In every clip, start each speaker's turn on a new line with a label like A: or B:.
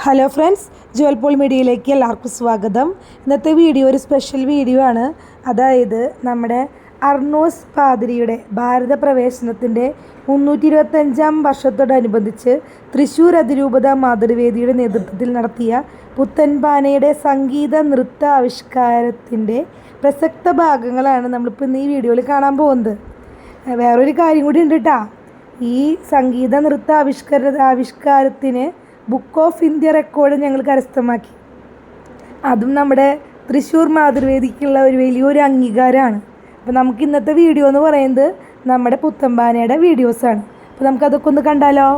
A: Hello friends, Jual Paul മീഡിയയിലേക്ക് എല്ലാവർക്കും സ്വാഗതം. ഇന്നത്തെ വീഡിയോ ഒരു സ്പെഷ്യൽ വീഡിയോ ആണ്. അതായത് നമ്മുടെ അർണോസ് പാതിരിയുടെ ഭാരത പ്രവേശനത്തിൻ്റെ 325-ാം വർഷത്തോടനുബന്ധിച്ച് തൃശ്ശൂർ അതിരൂപത മാതൃവേദിയുടെ നേതൃത്വത്തിൽ നടത്തിയ പുത്തൻപാനയുടെ സംഗീത നൃത്ത ആവിഷ്കാരത്തിൻ്റെ പ്രസക്ത ഭാഗങ്ങളാണ് നമ്മളിപ്പോൾ ഇന്ന് ഈ വീഡിയോയിൽ കാണാൻ പോകുന്നത്. വേറൊരു കാര്യം കൂടി ഉണ്ട് കേട്ടോ. ഈ സംഗീത നൃത്ത ആവിഷ്കാരത്തിന് ബുക്ക് ഓഫ് ഇന്ത്യ റെക്കോർഡ് ഞങ്ങൾ കരസ്ഥമാക്കി. അതും നമ്മുടെ തൃശ്ശൂർ മാതൃവേദിക്കുള്ള ഒരു വലിയൊരു അംഗീകാരമാണ്. അപ്പോൾ നമുക്ക് ഇന്നത്തെ വീഡിയോ എന്ന് പറയുന്നത് നമ്മുടെ പുത്തൻപാനയുടെ വീഡിയോസാണ്. അപ്പോൾ നമുക്കതൊക്കെ ഒന്ന് കണ്ടാലോ.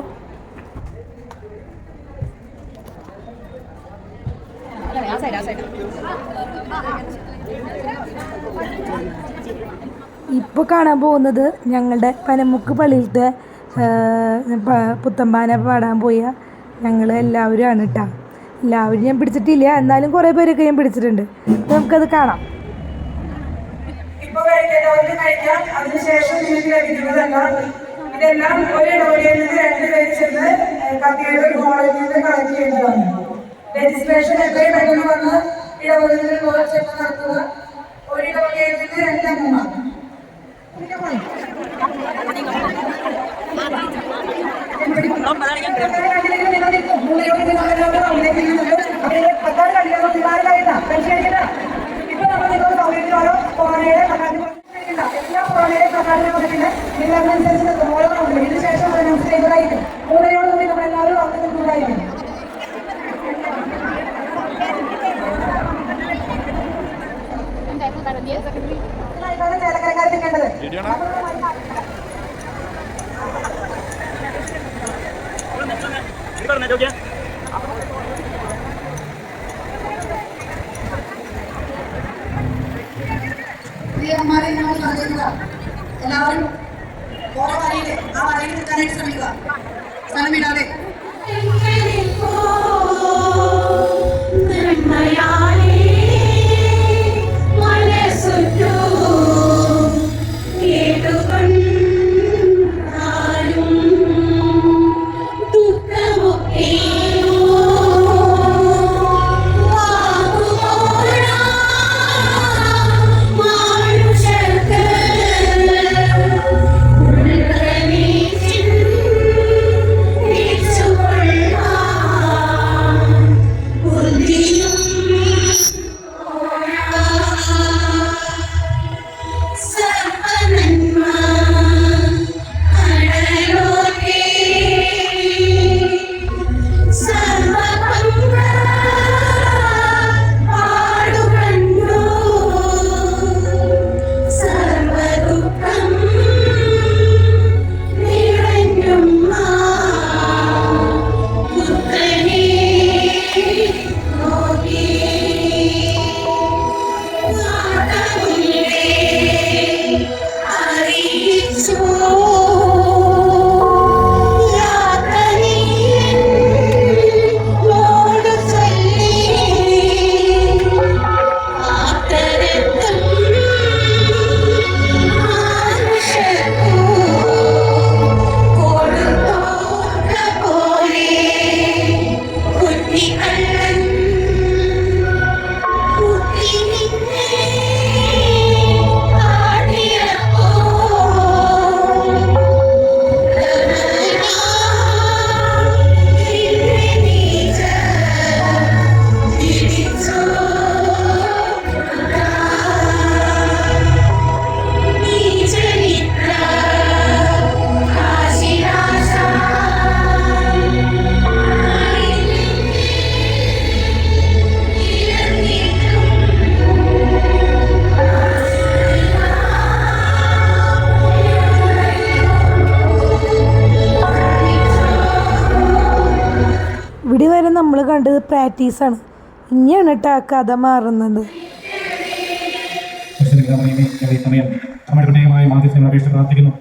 A: ഇപ്പോൾ കാണാൻ പോകുന്നത് ഞങ്ങളുടെ പനമുക്ക് പള്ളിയിലത്തെ പുത്തൻപാന പാടാൻ പോയ ഞങ്ങൾ എല്ലാവരും ആണ് കേട്ടോ. എല്ലാവരും ഞാൻ പിടിച്ചിട്ടില്ല, എന്നാലും കുറേ പേരൊക്കെ ഞാൻ പിടിച്ചിട്ടുണ്ട്. അപ്പോൾ നമുക്കത് കാണാം.
B: ഇപ്പോൾ കഴിക്കാം. അതിനുശേഷം നിങ്ങൾക്ക് ലഭിക്കുന്നതല്ല. ഇതെല്ലാം ഒരു ഇടവകയിൽ നിന്ന് 2 പേര് ചെന്ന് കത്തിയുടെ ഹോളിൽ നിന്ന് കളക്ട് ചെയ്യേണ്ടതാണ്. രജിസ്ട്രേഷൻ എത്രയും പെട്ടെന്ന് വന്ന് ഇടവകയിൽ ചെന്ന് നടത്തുക. ഒരു ഇടവകയിൽ നിന്ന് 2 അംഗമാണ്. ഇപ്പൊ നമ്മൾ നിങ്ങൾ സൗകര്യമാണോ കൊറോണയുടെ എല്ലാ കൊറോണയുടെ പ്രധാന പദ്ധതിന് നിങ്ങളനുസരിച്ച് ഓരോന്നുണ്ട്. ഇതിനുശേഷം അതിനനുസരിച്ചായിരിക്കും 3 കൂടി നമ്മളെല്ലാവരും അവിടെ നിന്നുണ്ടായിരിക്കും. ചേലക്കരക്കാർ നിൽക്കേണ്ടത് എല്ലാവരും ഓരോ വരയില് ആ വരയിൽ നിൽക്കാനായിട്ട് ശ്രമിക്കുക. സ്ഥലം വിടാതെ
A: ഇവിടെ വരെ നമ്മൾ കണ്ടത് പ്രാക്ടീസാണ്. ഇനിയാണ് കേട്ടോ കഥ മാറുന്നത്.
C: പ്രാർത്ഥിക്കുന്നു.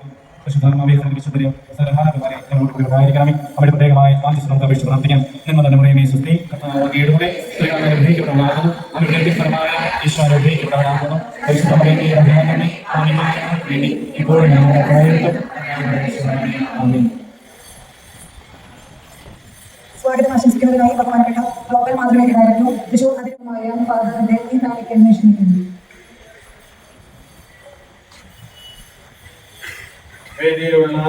B: സ്വാഗതം ആശംസിക്കുന്നതിനായി ബഹുമാനപ്പെട്ട ഗ്ലോബൽ മാതൃവേദി ഡയറക്ടർ തൃശൂർ അതിരൂപമായ ഫാദറിന്റെ ഈ താലിക്ക് അന്വേഷിക്കുന്നു.
C: വേദിയിലുള്ള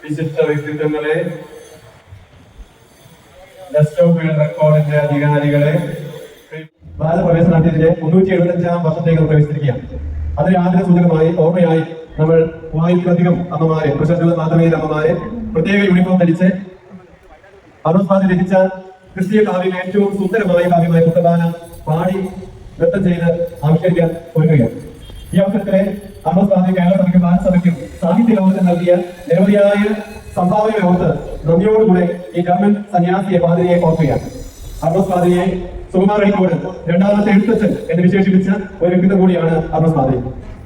C: വിശിഷ്ട വ്യക്തിത്വങ്ങളെ, റെക്കോർഡിന്റെ അധികാരികളെ, ഭാരതപ്രവേശനത്തിന്റെ 375-ാം വർഷത്തേക്ക് പ്രവേശിച്ചിരിക്കുകയാണ്. അതിന് ആദ്യ സൂചകമായി ഓർമ്മയായി നമ്മൾ 1000-ലധികം അമ്മമാരെ, പ്രശസ്ത മാതൃവേദി അമ്മമാരെ പ്രത്യേക യൂണിഫോം ധരിച്ച് അറുസ്വാദി രചിച്ച ക്രിസ്തീയ കാവ്യം ഏറ്റവും സുന്ദരമായ കാവ്യമായ കുർബാന പാടി നൃത്തം ചെയ്ത് ആവിഷ്കരിക്കാൻ ഒരുങ്ങുകയാണ്. ഈ അവസരത്തിലെ അറുസ്വാദി കേരള സഭയ്ക്കും ഭാരതസഭയ്ക്കും സാഹിത്യ ലോകത്തിന് നൽകിയ നിരവധിയായ സംഭാവനകൾ ഓർത്ത് നന്ദിയോടുകൂടെ ഈ ജർമ്മൻ സന്യാസിയെ പാതിരിയെ ഓർക്കുകയാണ്. അറുസ്വാദിയെ സുകുമാരനോട് രണ്ടാമത്തെ എഴുത്തച്ഛൻ എന്ന് വിശേഷിപ്പിച്ച ഒരു വ്യക്തിത്വം കൂടിയാണ് അറുസ്വാദി.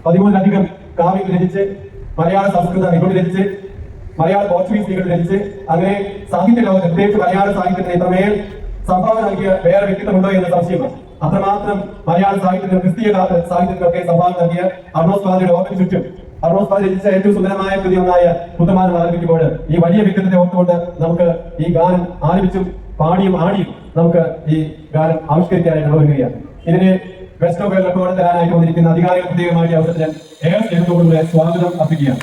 C: 13-ലധികം കാവ്യം രചിച്ച് മലയാള സംസ്കൃത നിഘണ്ടു രചിച്ച് മലയാള പോർച്ചുഗീസ് നിഘണ്ടു രചിച്ച് അങ്ങനെ സാഹിത്യ ലോകത്ത് പ്രത്യേകിച്ച് മലയാള സാഹിത്യത്തിന് ഇത്രമേൽ സംഭാവന നൽകിയ വേറെ വ്യക്തിത്വമുണ്ടോ എന്ന സംശയമാണ്. അത്രമാത്രം മലയാള സാഹിത്യത്തിനും ക്രിസ്തീയ സാഹിത്യത്തിനൊക്കെ സംഭാവന നൽകിയ അർണോസ്വാദിയുടെ ഓർമ്മയ്ക്ക് ചുറ്റും അർണോസ്വാദി രചിച്ച ഏറ്റവും സുന്ദരമായ കൃതിയൊന്നായ കുത്തമാനം ആലപിക്കുമ്പോൾ ഈ വലിയ വ്യക്തിത്വത്തെ ഓർത്തുകൊണ്ട് നമുക്ക് ഈ ഗാനം ആലപിച്ചും പാടിയും ആടിയും നമുക്ക് ഈ ഗാനം ആവിഷ്കരിക്കാനായിട്ട് വരികയാണ്. ഇതിന് ബെസ്റ്റ് ഓഫ് റെക്കോർഡ് തരാനായിട്ട് വന്നിരിക്കുന്ന അധികാരികൾ പ്രത്യേകമായ അവസരത്തിൽ ഏറെ സ്നേഹത്തോടുകൂടെ സ്വാഗതം അർപ്പിക്കുകയാണ്.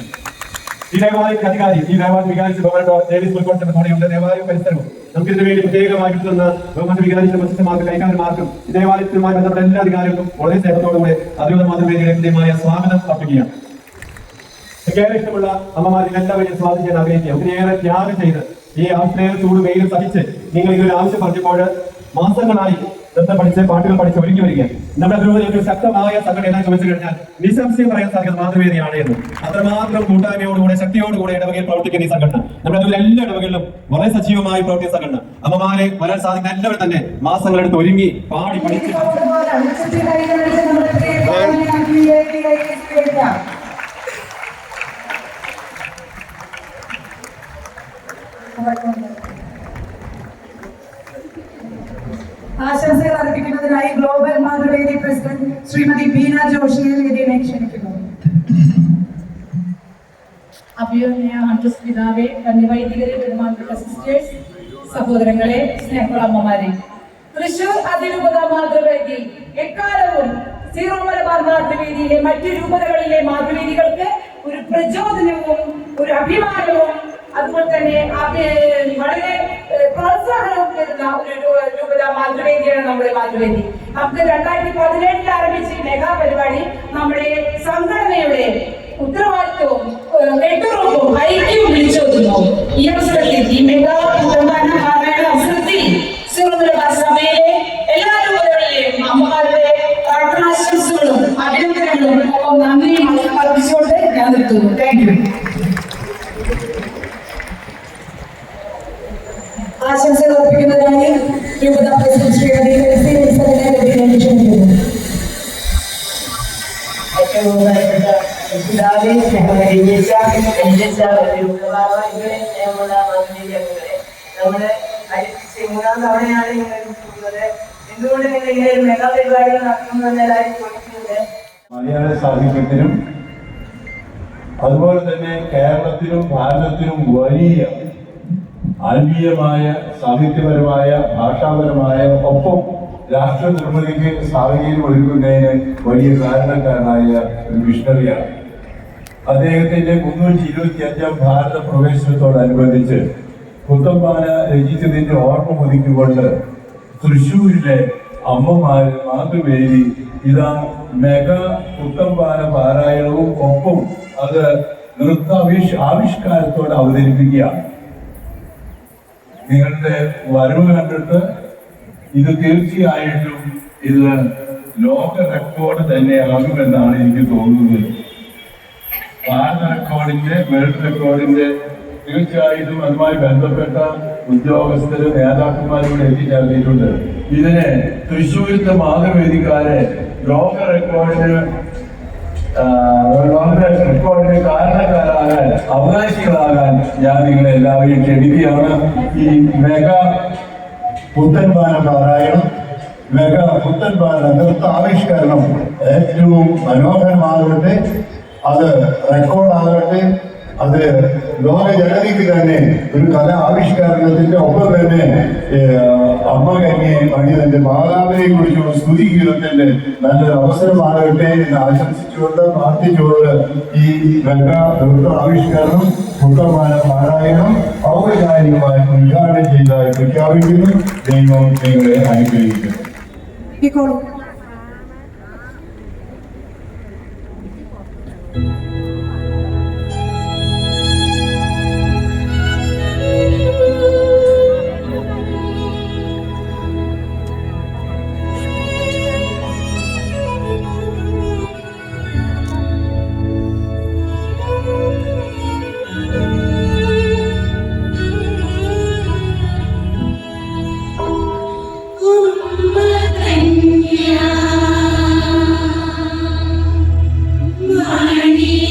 C: ഈ ദേവാലയത്തിന്റെ അധികാരി, ഈ ദേവാലയം വികാരിച്ച് ദേവീസ് ഉൾക്കൊള്ളുന്ന കൂടെയുണ്ട്. ദേവാലയം പരിസരവും നമുക്കിതിനു വേണ്ടി പ്രത്യേകമായി കിട്ടുന്ന ബഹുമാന വികാരിച്ച മത്സ്യമാർക്കും കൈകാരന്മാർക്കും ഈ ദേവാലയത്തുമായി ബന്ധപ്പെട്ട എല്ലാ അധികാരികൾക്കും വളരെ സ്നേഹത്തോടുകൂടെ അതിരൂപ മാതൃവേദിയുടെ കൃത്യമായ സ്വാഗതം അർപ്പിക്കുകയാണ്. ഏറെ ഇഷ്ടമുള്ള അമ്മമാരിൽ എല്ലാവരെയും സ്വാഗതിക്കാൻ ആഗ്രഹിക്കുക. ഒത്തിരിയേറെ ത്യാഗം ചെയ്ത് ഈ ആശ്രയ ചൂട് വെയിലും സഹിച്ച് നിങ്ങൾ ഇതൊരു ആവശ്യം പറഞ്ഞപ്പോൾ മാസങ്ങളായി നൃത്തം പഠിച്ച് പാട്ടുകൾ പഠിച്ച് ഒരുക്കി വരികയാണ്. നമ്മുടെ ധ്രുവതയ്ക്ക് ശക്തമായ സംഘടന എന്ന് ചോദിച്ചു കഴിഞ്ഞാൽ നിസ്സംശയം പറയാൻ സാധിക്കുന്ന മാതൃവേദിയാണ് എന്ന്. അത്രമാത്രം കൂട്ടായ്മയോടുകൂടെ ശക്തിയോടുകൂടെ ഇടവകയിൽ പ്രവർത്തിക്കുന്ന ഈ സംഘടന നമ്മുടെ ധ്രുവ എല്ലാ ഇടവകളിലും വളരെ സജീവമായി പ്രവർത്തിക്കുന്ന സംഘടന അമ്മമാരെ വരാൻ സാധിക്കുന്ന എല്ലാവരും തന്നെ മാസങ്ങളെടുത്ത് ഒരുങ്ങി പാടി പഠിച്ച്
B: ആശംസകൾ അർപ്പിക്കുന്നതിനായി ഗ്ലോബൽ മാതൃവേദി പ്രസിഡന്റ് ശ്രീമതി ബീന ജോഷിയെ വേദിയിലെ ക്ഷണിക്കുന്നു.
D: അഭിമന്യ ഹൺഡ്രസ് പിതാവേ, കന്യവൈദികരെ, ബഹുമാനപ്പെട്ട സിസ്റ്റേഴ്സ്, സഹോദരങ്ങളെ, സ്നേഹമുള്ള അമ്മമാരെ, തൃശൂർ അതിരൂപത മാതൃവേദി എക്കാലവും സീറോ മലബാർ മാതൃവേദിയിലെ മറ്റു രൂപതകളിലെ മാതൃവേദികൾക്ക് ഒരു പ്രചോദനവും ഒരു അഭിമാനവും അതുപോലെ തന്നെ വളരെ പ്രോത്സാഹനവും തരുന്ന ഒരു രൂപത മാതൃവേദിയാണ് നമ്മുടെ മാതൃവേദി. നമുക്ക് 2017 ആരംഭിച്ച ഈ മെഗാ പരിപാടി നമ്മുടെ സംഘടനയുടെ ഉത്തരവാദിത്വവും നെട്ടറുപ്പും ഐക്യവും വിളിച്ചോതുന്നു. ഈ അവസരത്തിൽ ഈ മെഗാ കുർബാന പാരായണ അവസരത്തിൽ സീറോ മലബാർ സഭയിലെ എല്ലാ രൂപതകളിലെയും അമ്മമാരുടെ പ്രാർത്ഥനാശംസകളും അഭിനന്ദനങ്ങളും ഒപ്പം നന്ദിയും അർപ്പിച്ചുകൊണ്ട് ഞാൻ നിർത്തുന്നു. Thank you.
B: ആശംസകൾ അർപ്പിക്കുന്നതിനായി രൂപത പ്രസിഡന്റ് ശ്രീമതി
E: നമ്മുടെ 3-ാം തവണയാണ് ഇങ്ങനെ കൂടുന്നത്. എന്തുകൊണ്ട് നിങ്ങൾ ഇങ്ങനെ ഒരു മെഗാ പരിപാടികൾ നടത്തുന്നതെന്ന് എല്ലാവരും ചോദിക്കുന്നുണ്ട്.
F: മലയാള സാഹിത്യത്തിനും അതുപോലെ തന്നെ കേരളത്തിനും ഭാരതത്തിനും വലിയ ആത്മീയമായ സാഹിത്യപരമായ ഭാഷാപരമായ ഒപ്പം രാഷ്ട്ര നിർമ്മിതിക്ക് സാഹചര്യം ഒരുക്കുന്നതിന് വലിയ കാരണക്കാരനായ ഒരു മിഷണറിയാണ്. അദ്ദേഹത്തിന്റെ 325-ാം ഭാരത പ്രവേശനത്തോടനുബന്ധിച്ച് പുത്തമ്പാന രചിച്ചതിന്റെ ഓർമ്മ പുതുക്കിക്കൊണ്ട് തൃശ്ശൂരിലെ അമ്മമാര് മാതൃവേദി ഇതാ മെഗാ പുത്തമ്പാന പാരായണവും ഒപ്പം അത് ആവിഷ്കാരത്തോടെ അവതരിപ്പിക്കുകയാണ്. നിങ്ങളുടെ വരവ് കണ്ടിട്ട് ഇത് തീർച്ചയായിട്ടും ഇത് ലോക റെക്കോർഡ് തന്നെയാകുമെന്നാണ് എനിക്ക് തോന്നുന്നത്. ഭാരത റെക്കോർഡിന്റെ വേൾഡ് റെക്കോർഡിന്റെ തീർച്ചയായിട്ടും അതുമായി ബന്ധപ്പെട്ട ഉദ്യോഗസ്ഥരും നേതാക്കന്മാരും കൂടെ എത്തിച്ചേർന്നിട്ടുണ്ട്. ഇതിനെ തൃശ്ശൂരത്തെ മാതൃവേദിക്കാരെ ലോക റെക്കോർഡിന് കാരണക്കാരാകാൻ അവകാശികളാകാൻ ഞാൻ നിങ്ങളെ എല്ലാവരെയും ക്ഷണിക്കുകയാണ്. ഈ മെഗാ പുത്തൻപാന പാരായണം, മെഗാ പുത്തൻപാന നൃത്ത ആവിഷ്കരണം ഏറ്റവും മനോഹരമാകട്ടെ, അത് റെക്കോർഡാകട്ടെ. അത് ലോക ജനതയ്ക്ക് തന്നെ ഒരു കല ആവിഷ്കരണത്തിന്റെ ഒപ്പം തന്നെ അമ്മ കന്യെ പണിതന്റെ മാതാവിനെ കുറിച്ചുള്ള സ്തുതി ഗീതത്തിന്റെ നല്ലൊരു അവസരമാകട്ടെ എന്ന് ആശംസിച്ചുകൊണ്ട് പ്രാർത്ഥിച്ചുകൊണ്ട് ഈ നൃത്ത ആവിഷ്കരണം പുത്രമാന പാരായണം ഔപചാരികമായി ഉദ്ഘാടനം ചെയ്തതായി പ്രഖ്യാപിക്കുന്നു. ദൈവം നിങ്ങളെ അനുഗ്രഹിക്കുന്നു.
G: Maria.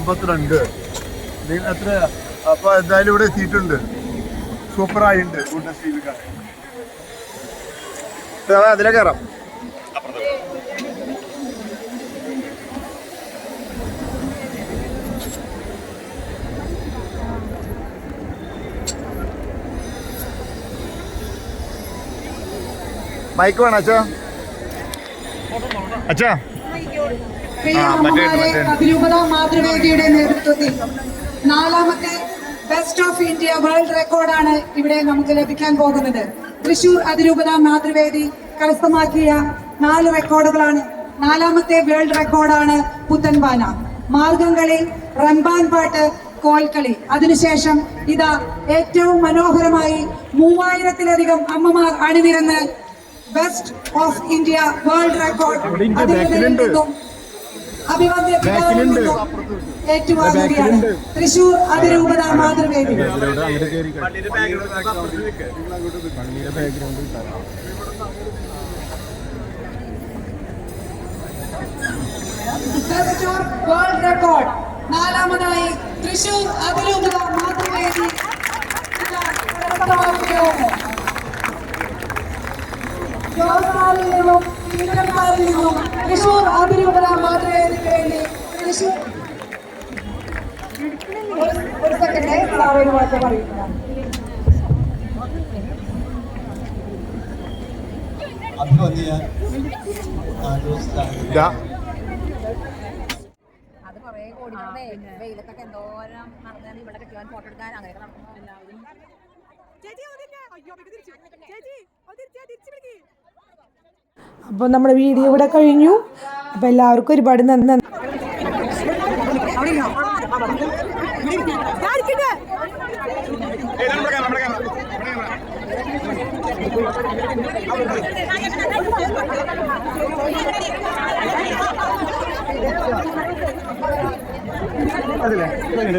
G: 52 എത്ര? അപ്പൊ എന്തായാലും ഇവിടെ എത്തിയിട്ടുണ്ട്. സൂപ്പറായിട്ടുണ്ട് അതിലെ കയറാം. മൈക്ക് വേണം അച്ഛാ? അച്ഛാ
B: അതിരൂപത മാതൃവേദിയുടെ നേതൃത്വത്തിൽ 4ാമത്തെ ബെസ്റ്റ് ഓഫ് ഇന്ത്യ വേൾഡ് റെക്കോർഡാണ് ഇവിടെ നമുക്ക് ലഭിക്കാൻ പോകുന്നത്. തൃശൂർ അതിരൂപത മാതൃവേദി കരസ്ഥമാക്കിയ 4 റെക്കോർഡുകളാണ്. 4ാമത്തെ വേൾഡ് റെക്കോർഡാണ് പുത്തൻപാന. മാർഗംകളി, റംബാൻ പാട്ട്, കോൽക്കളി. അതിനുശേഷം ഇതാ ഏറ്റവും മനോഹരമായി 3000-ത്തിലധികം അമ്മമാർ അണിനിരന്ന് best of India world record അഭിവാദ്യ ഏറ്റുവാങ്ങുകയാണ് തൃശൂർ അതിരൂപത മാതൃവേദി. ബെസ്റ്റ് ഓഫ് വേൾഡ് റെക്കോർഡ് 4ാമതായി തൃശൂർ അതിരൂപത മാതൃവേദി തൃശൂർ അതിരൂപത മാതൃവേദിക്ക് വേണ്ടി ഒരു സെക്കൻഡ് ഒരു വാർത്ത പറയുക.
H: അത് കുറേ കോടി വെയിലത്തൊക്കെ എന്തോരം നടന്നാൽ ഇവിടെ കെട്ടുവാൻ ഫോട്ടോ എടുക്കാൻ അങ്ങനെയൊക്കെ നടക്കും എല്ലാവരും.
A: അപ്പോൾ നമ്മുടെ വീഡിയോ ഇവിടെ കഴിഞ്ഞു. അപ്പോൾ എല്ലാവർക്കും ഒരുപാട് നന്ദി.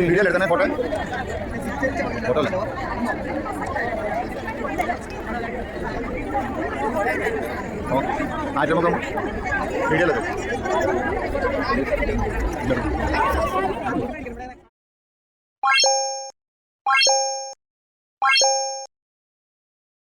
G: വീഡിയോ എടുക്കണേ. ഫോട്ടോ ഫോട്ടോ അല്ലേ? ആറ്റമുഖം വീഡിയോ എടുക്കും.